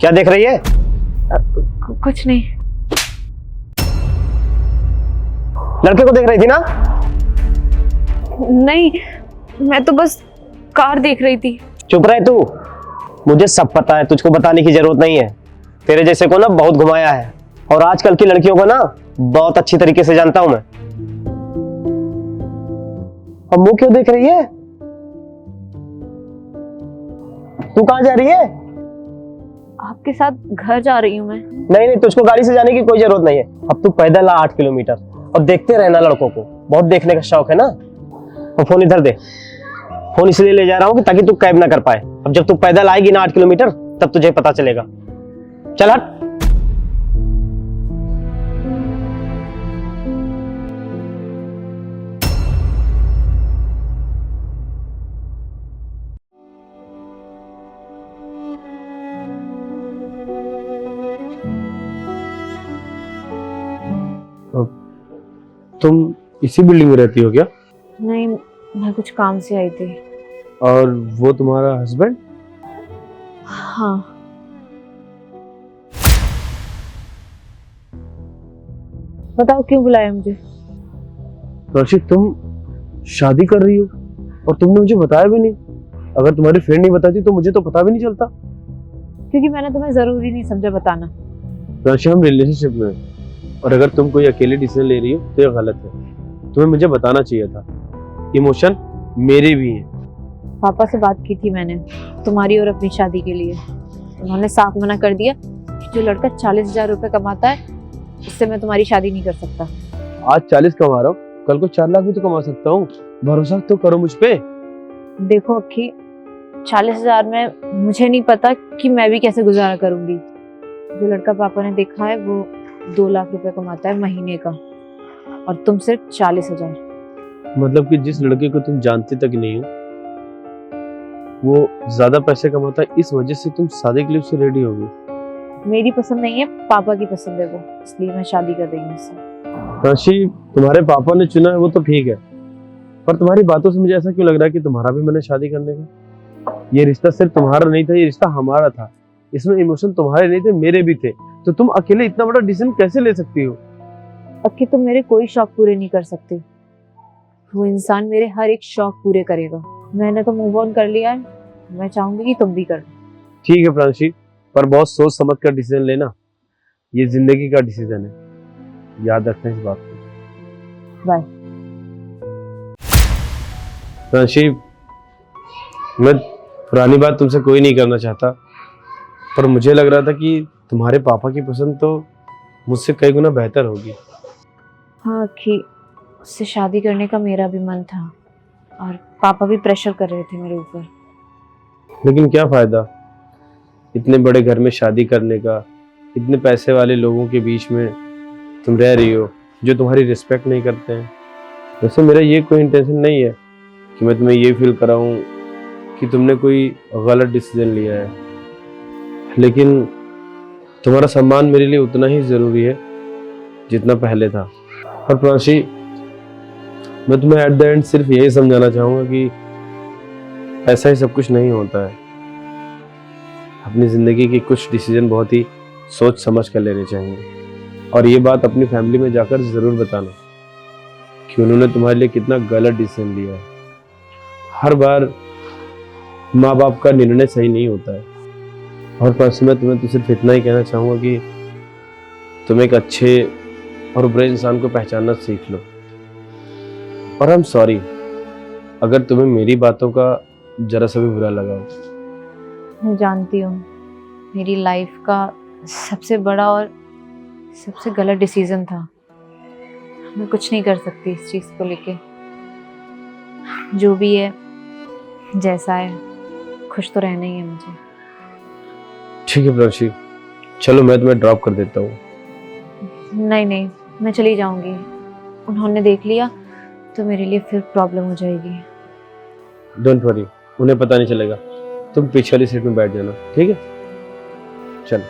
क्या देख रही है? कुछ नहीं। लड़के को देख रही थी ना? नहीं, मैं तो बस कार देख रही थी। चुप रहे तू। मुझे सब पता है, तुझको बताने की जरूरत नहीं है। तेरे जैसे को ना बहुत घुमाया है और आजकल की लड़कियों को ना बहुत अच्छी तरीके से जानता हूं मैं। अब मुंह क्यों देख रही है? तू कहां जा रही है? आपके साथ घर जा रही हूँ मैं। नहीं नहीं, तुझको गाड़ी से जाने की कोई जरूरत नहीं है। अब तू पैदल आ 8 किलोमीटर और देखते रहना लड़कों को। बहुत देखने का शौक है ना। और फोन इधर दे। फोन इसलिए ले जा रहा हूँ कि ताकि तू कैब ना कर पाए। अब जब तू पैदल आएगी ना 8 किलोमीटर तब तुझे पता चलेगा। चल हट। तुम इसी बिल्डिंग में रहती हो क्या? नहीं, मैं कुछ काम से आई थी। और वो तुम्हारा हस्बैंड? हाँ। बताओ क्यों बुलाया मुझे? प्राची, तुम शादी कर रही हो और तुमने मुझे बताया भी नहीं। अगर तुम्हारी फ्रेंड नहीं बताती तो मुझे तो पता भी नहीं चलता। क्योंकि मैंने तुम्हें जरूरी नहीं समझा बताना। प्राची, हम रिलेशनशिप में हैं और अगर तुम कोई अकेले डिसीजन ले रही हो तो ये गलत है। तुम्हें मुझे बताना चाहिए था। इमोशन मेरे भी हैं। पापा से बात की थी मैंने तुम्हारी और अपनी शादी के लिए। उन्होंने साफ मना कर दिया कि जो लड़का 40,000 रुपए कमाता है उससे मैं तुम्हारी शादी नहीं कर सकता। आज 40 कमा रहा हूँ, कल को 4 लाख भी तो कमा सकता हूँ। भरोसा तो करो मुझ पे। देखो अक्की, 40,000 में मुझे नहीं पता कि मैं भी कैसे गुजारा करूंगी। जो लड़का पापा ने देखा है वो 2 लाख रुपए कमाता है महीने का और तुम सिर्फ 40,000। मतलब कि जिस लड़के को तुम जानती तक नहीं हो वो ज्यादा पैसे कमाता है, इस वजह से तुम शादी के लिए उससे रेडी हो गई। मेरी पसंद नहीं है, पापा की पसंद है वो, इसलिए मैं शादी कर रही हूँ उससे। काशी, तुम्हारे पापा ने चुना है वो तो ठीक है, पर तुम्हारी बातों से मुझे ऐसा क्यों लग रहा है कि तुम्हारा भी मन है शादी करने का। ये रिश्ता सिर्फ तुम्हारा नहीं था, ये रिश्ता हमारा था। इसमें इमोशन तुम्हारे नहीं थे, मेरे भी थे। तो तुम अकेले इतना बड़ा डिसीजन कैसे ले सकती हो? अक्की, तुम मेरे कोई शौक पूरे नहीं कर सकते। वो इंसान मेरे हर एक शौक पूरे करेगा। मैंने तो मूव ऑन कर लिया है, मैं चाहूंगी कि तुम भी कर लो। ठीक है प्रांशी, पर बहुत सोच समझ कर डिसीजन लेना। ये जिंदगी का डिसीजन है, याद रखना इस बात को। बाय। प्रांशी, मैं पुरानी बात तुमसे कोई नहीं करना चाहता, पर मुझे लग रहा था कि तुम्हारे पापा की पसंद तो मुझसे कई गुना बेहतर होगी। हाँ अक्की, उससे शादी करने का मेरा भी मन था और पापा भी प्रेशर कर रहे थे मेरे ऊपर। लेकिन क्या फायदा इतने बड़े घर में शादी करने का, इतने पैसे वाले लोगों के बीच में तुम रह रही हो जो तुम्हारी रिस्पेक्ट नहीं करते हैं। वैसे मेरा ये कोई इंटेंशन नहीं है कि मैं तुम्हें ये फील कराऊं कि तुमने कोई गलत डिसीजन लिया है, लेकिन तुम्हारा सम्मान मेरे लिए उतना ही ज़रूरी है जितना पहले था। और प्रांशी, मैं तुम्हें एट द एंड सिर्फ यही समझाना चाहूँगा कि ऐसा ही सब कुछ नहीं होता है। अपनी ज़िंदगी के कुछ डिसीजन बहुत ही सोच समझ कर लेने चाहिए। और ये बात अपनी फैमिली में जाकर ज़रूर बताना कि उन्होंने तुम्हारे लिए कितना गलत डिसीजन लिया है। हर बार माँ बाप का निर्णय सही नहीं होता है। और पर्सनली मैं तुम्हें तो सिर्फ इतना ही कहना चाहूँगा कि तुम एक अच्छे और बुरे इंसान को पहचानना सीख लो। और आई एम सॉरी अगर तुम्हें मेरी बातों का जरा सा भी बुरा लगा हो। मैं जानती हूँ मेरी लाइफ का सबसे बड़ा और सबसे गलत डिसीजन था। मैं कुछ नहीं कर सकती इस चीज़ को लेके। जो भी है जैसा है, खुश तो रहना ही है मुझे। ठीक है प्रांशी, चलो मैं तुम्हें ड्रॉप कर देता हूँ। नहीं नहीं, मैं चली जाऊंगी। उन्होंने देख लिया तो मेरे लिए फिर प्रॉब्लम हो जाएगी। डोंट वरी, उन्हें पता नहीं चलेगा। तुम पीछे वाली सीट में बैठ जाना, ठीक है? चलो।